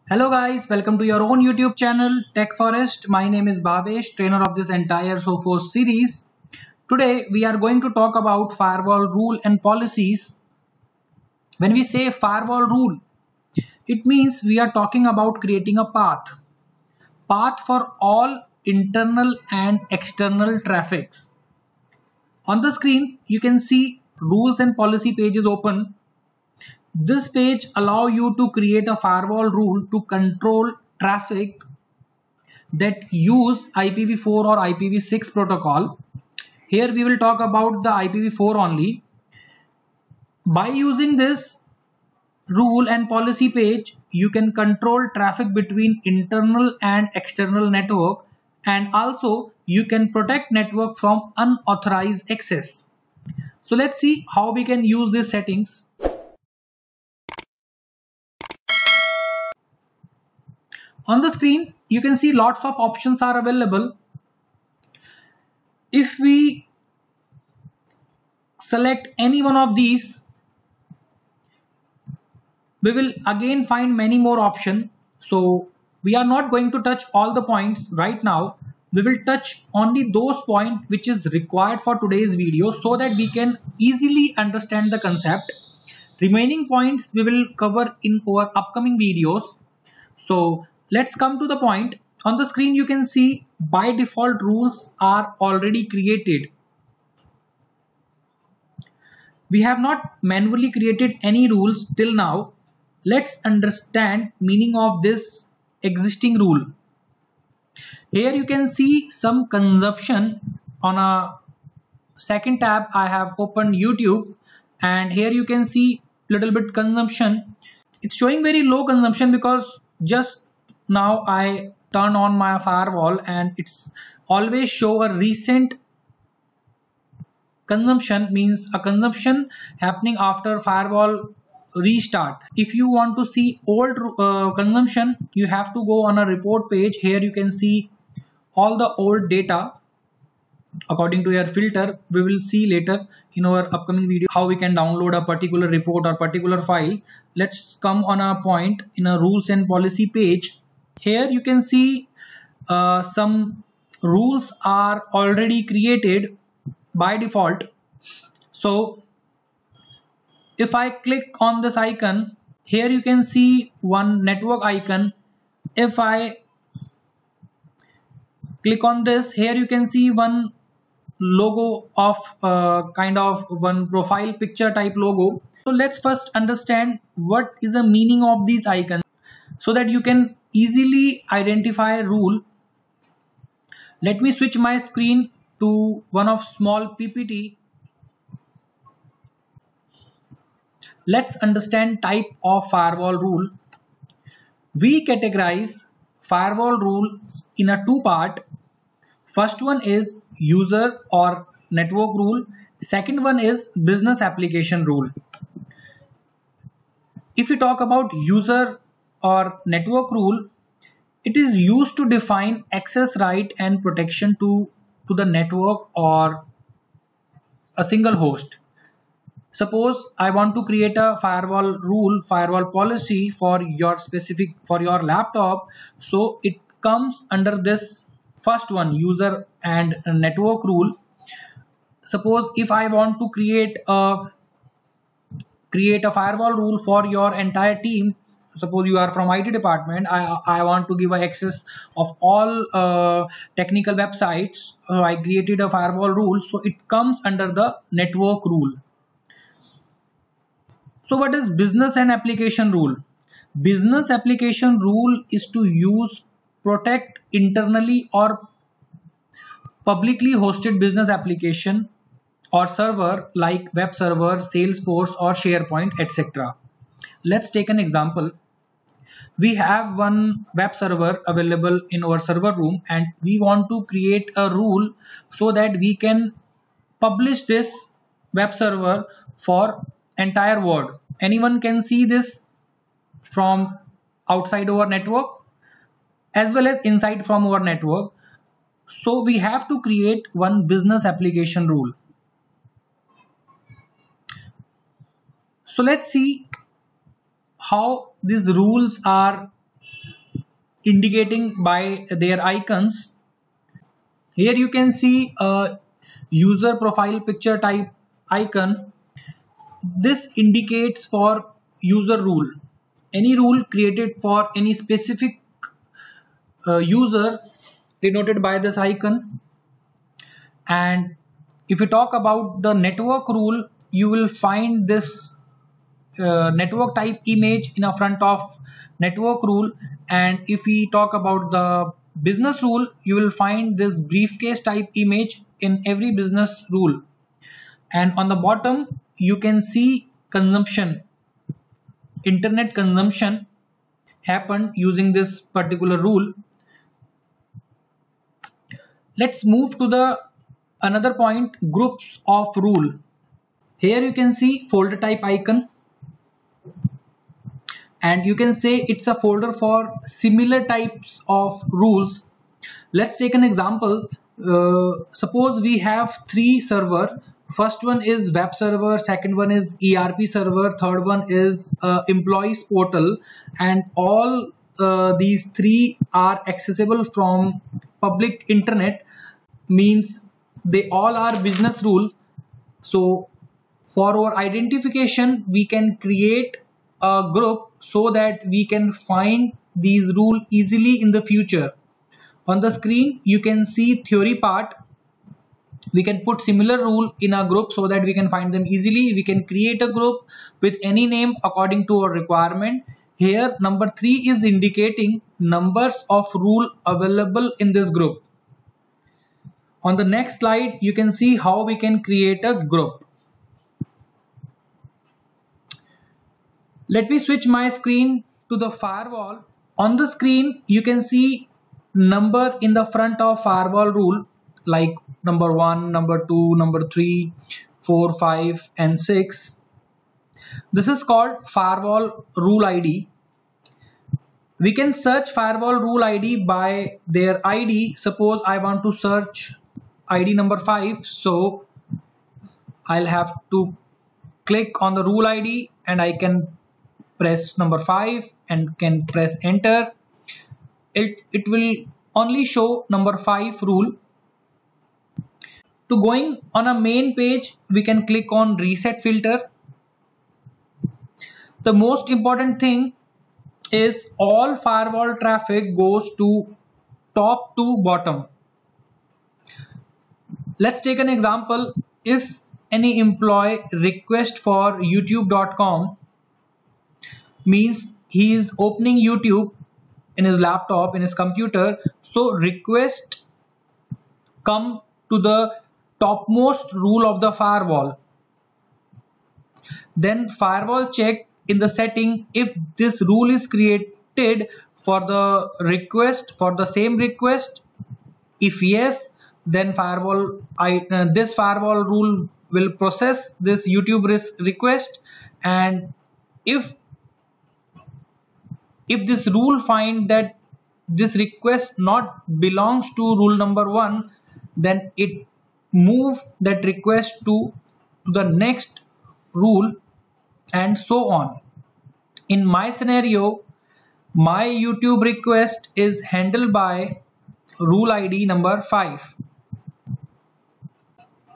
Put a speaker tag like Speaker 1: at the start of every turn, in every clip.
Speaker 1: Hello guys, welcome to your own YouTube channel Tech Forest. My name is Bhavesh, trainer of this entire Sophos series. Today we are going to talk about firewall rule and policies. When we say firewall rule, it means we are talking about creating a path for all internal and external traffics. On the screen you can see rules and policy pages open. This page allows you to create a firewall rule to control traffic that use IPv4 or IPv6 protocol. Here we will talk about the IPv4 only. By using this rule and policy page, you can control traffic between internal and external network, and also you can protect network from unauthorized access. So let's see how we can use these settings. On the screen you can see lots of options are available. If we select any one of these, we will again find many more options. So we are not going to touch all the points right now. We will touch only those points which is required for today's video so that we can easily understand the concept. Remaining points we will cover in our upcoming videos. So let's come to the point. On the screen you can see by default rules are already created. We have not manually created any rules till now. Let's understand meaning of this existing rule. Here you can see some consumption. On a second tab I have opened YouTube, and here you can see little bit consumption. It's showing very low consumption because just now I turn on my firewall and it's always show a recent consumption, means a consumption happening after firewall restart. If you want to see old consumption, you have to go on a report page. Here you can see all the old data according to your filter. We will see later in our upcoming video how we can download a particular report or particular files. Let's come on a point in a rules and policy page. Here you can see some rules are already created by default. So if I click on this icon, here you can see one network icon. If I click on this, here you can see one logo of kind of one profile picture type logo. So let's first understand what is the meaning of these icons so that you can easily identify a rule. Let me switch my screen to one of small PPT. Let's understand type of firewall rule. We categorize firewall rules in a two part. First one is user or network rule. Second one is business application rule. If we talk about user or network rule, it is used to define access right and protection to the network or a single host. Suppose I want to create a firewall rule, firewall policy for your specific, for your laptop. So it comes under this first one, user and network rule. Suppose if I want to create a firewall rule for your entire team. Suppose you are from IT department. I want to give access of all technical websites. I created a firewall rule. So it comes under the network rule. So what is business and application rule? Business application rule is to use, protect internally or publicly hosted business application or server like web server, Salesforce or SharePoint, etc. Let's take an example. We have one web server available in our server room and we want to create a rule so that we can publish this web server for entire world. Anyone can see this from outside our network as well as inside from our network. So we have to create one business application rule. So let's see how these rules are indicating by their icons. Here you can see a user profile picture type icon. This indicates for user rule. Any rule created for any specific user denoted by this icon. And if you talk about the network rule, you will find this network type image in a front of network rule. And if we talk about the business rule, you will find this briefcase type image in every business rule. And on the bottom you can see consumption, internet consumption happened using this particular rule. Let's move to the another point, groups of rule. Here you can see folder type icon, and you can say it's a folder for similar types of rules. Let's take an example. Suppose we have 3 server. First one is web server, second one is ERP server, third one is employees portal, and all these 3 are accessible from public internet, means they all are business rule. So for our identification, we can create a group so that we can find these rules easily in the future. On the screen you can see theory part. We can put similar rule in a group so that we can find them easily. We can create a group with any name according to our requirement. Here number 3 is indicating numbers of rule available in this group. On the next slide you can see how we can create a group. Let me switch my screen to the firewall. On the screen you can see number in the front of firewall rule, like number 1, number 2, number 3, 4, 5 and 6. This is called firewall rule ID. We can search firewall rule ID by their ID. Suppose I want to search ID number 5, so I'll have to click on the rule ID and I can press number 5 and can press enter. It will only show number 5 rule. To going on a main page, we can click on reset filter. The most important thing is all firewall traffic goes to top to bottom. Let's take an example. If any employee request for youtube.com, means he is opening YouTube in his laptop, in his computer, so request come to the topmost rule of the firewall. Then firewall check in the setting if this rule is created for the request, for the same request. If yes, then this firewall rule will process this YouTube request, and if this rule find that this request not belongs to rule number 1, then it move that request to the next rule, and so on. In my scenario, my YouTube request is handled by rule ID number 5.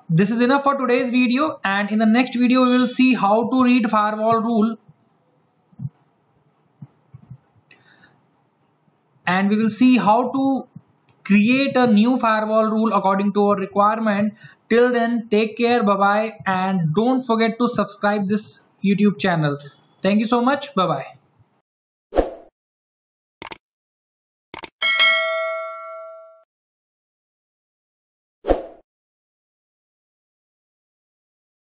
Speaker 1: This is enough for today's video, and in the next video we will see how to read firewall rule, and we will see how to create a new firewall rule according to our requirement. Till then, take care, bye bye, and don't forget to subscribe this YouTube channel. Thank you so much, bye bye.